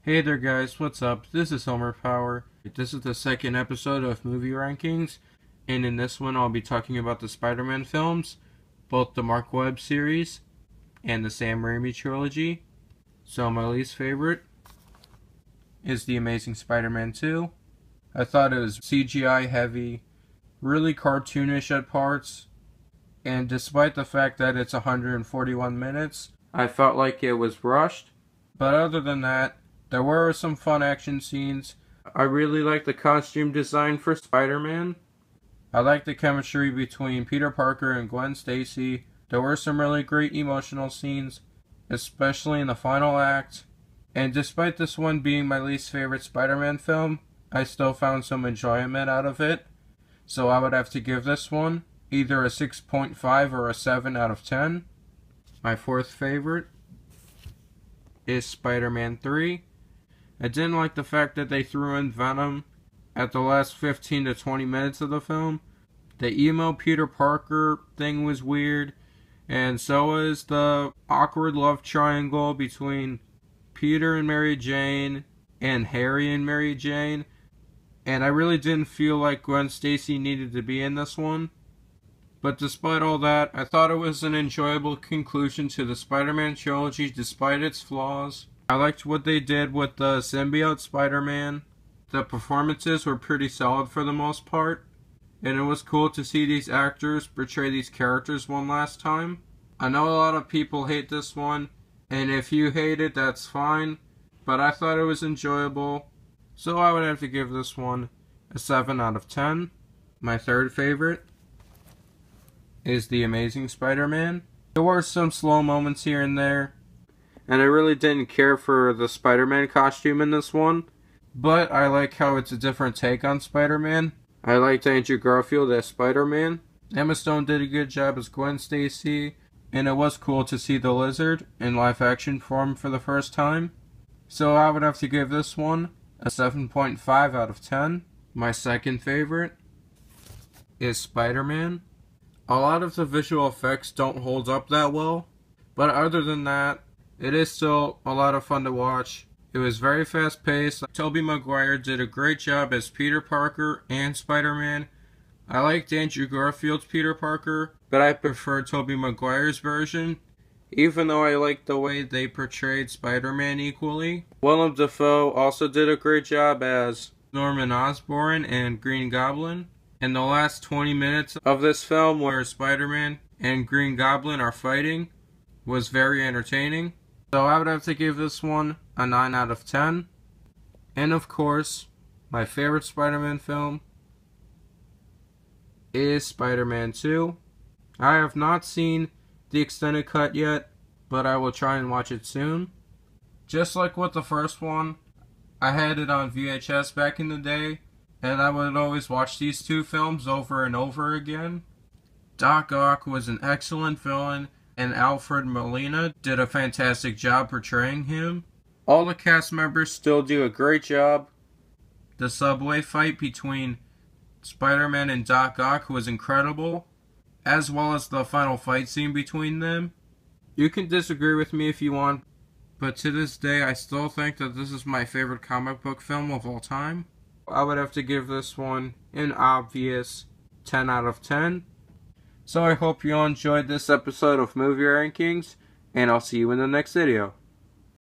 Hey there guys, what's up? This is Homer Power. This is the second episode of Movie Rankings, and in this one I'll be talking about the Spider-Man films, both the Marc Webb series and the Sam Raimi trilogy. So my least favorite is The Amazing Spider-Man 2. I thought it was CGI heavy, really cartoonish at parts, and despite the fact that it's 141 minutes, I felt like it was rushed. But other than that, there were some fun action scenes. I really liked the costume design for Spider-Man. I liked the chemistry between Peter Parker and Gwen Stacy. There were some really great emotional scenes, especially in the final act. And despite this one being my least favorite Spider-Man film, I still found some enjoyment out of it. So I would have to give this one either a 6.5 or a 7 out of 10. My fourth favorite is Spider-Man 3. I didn't like the fact that they threw in Venom at the last 15 to 20 minutes of the film. The emo Peter Parker thing was weird, and so was the awkward love triangle between Peter and Mary Jane and Harry and Mary Jane. And I really didn't feel like Gwen Stacy needed to be in this one. But despite all that, I thought it was an enjoyable conclusion to the Spider-Man trilogy despite its flaws. I liked what they did with the symbiote Spider-Man. The performances were pretty solid for the most part, and it was cool to see these actors portray these characters one last time. I know a lot of people hate this one, and if you hate it, that's fine, but I thought it was enjoyable, so I would have to give this one a 7 out of 10. My third favorite is The Amazing Spider-Man. There were some slow moments here and there, and I really didn't care for the Spider-Man costume in this one, but I like how it's a different take on Spider-Man. I liked Andrew Garfield as Spider-Man. Emma Stone did a good job as Gwen Stacy, and it was cool to see the Lizard in live-action form for the first time. So I would have to give this one a 7.5 out of 10. My second favorite is Spider-Man. A lot of the visual effects don't hold up that well, but other than that, it is still a lot of fun to watch. It was very fast paced. Tobey Maguire did a great job as Peter Parker and Spider-Man. I liked Andrew Garfield's Peter Parker, but I prefer Tobey Maguire's version, even though I liked the way they portrayed Spider-Man equally. Willem Dafoe also did a great job as Norman Osborn and Green Goblin. And the last 20 minutes of this film where Spider-Man and Green Goblin are fighting was very entertaining. So I would have to give this one a 9 out of 10. And of course, my favorite Spider-Man film is Spider-Man 2. I have not seen the extended cut yet, but I will try and watch it soon. Just like with the first one, I had it on VHS back in the day, and I would always watch these two films over and over again. Doc Ock was an excellent villain, and Alfred Molina did a fantastic job portraying him. All the cast members still do a great job. The subway fight between Spider-Man and Doc Ock was incredible, as well as the final fight scene between them. You can disagree with me if you want, but to this day I still think that this is my favorite comic book film of all time. I would have to give this one an obvious 10 out of 10. So I hope you all enjoyed this episode of Movie Rankings, and I'll see you in the next video.